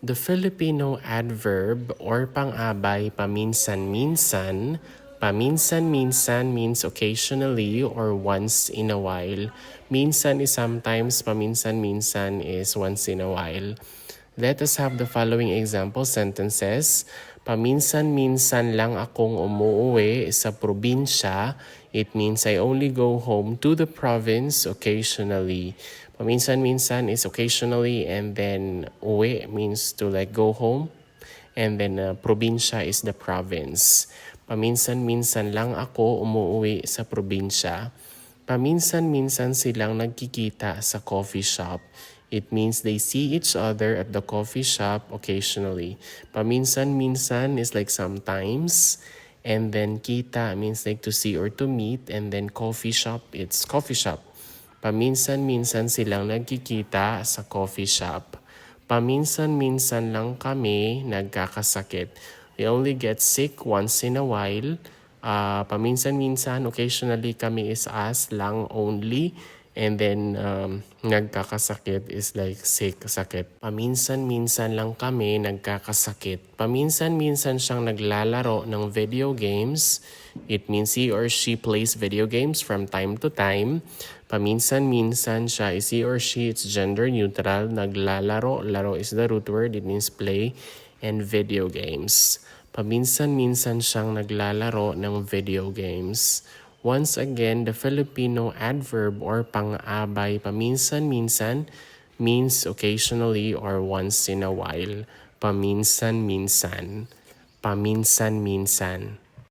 The Filipino adverb or pang-abay paminsan-minsan. Paminsan-minsan means occasionally or once in a while. Minsan is sometimes, paminsan-minsan is once in a while. Let us have the following example sentences. Paminsan-minsan lang akong umuuwi sa probinsya. It means I only go home to the province occasionally. Paminsan-minsan is occasionally, and then uwi means to like go home, and then probinsya is the province. Paminsan-minsan lang ako umuuwi sa probinsya. Paminsan-minsan silang nagkikita sa coffee shop. It means they see each other at the coffee shop occasionally. Paminsan-minsan is like sometimes, and then kita means like to see or to meet, and then coffee shop, it's coffee shop. Paminsan-minsan silang nagkikita sa coffee shop. Paminsan-minsan lang kami nagkakasakit. We only get sick once in a while. Paminsan-minsan, occasionally kami is us lang only. And then nagkakasakit is like sick, sakit. Paminsan-minsan lang kami nagkakasakit. Paminsan-minsan siyang naglalaro ng video games. It means he or she plays video games from time to time. Paminsan-minsan siya is he or she, it's gender neutral. Naglalaro, laro is the root word, it means play, and video games. Paminsan-minsan siyang naglalaro ng video games. Once again, the Filipino adverb or pang-abay paminsan-minsan means occasionally or once in a while. Paminsan-minsan. Paminsan-minsan.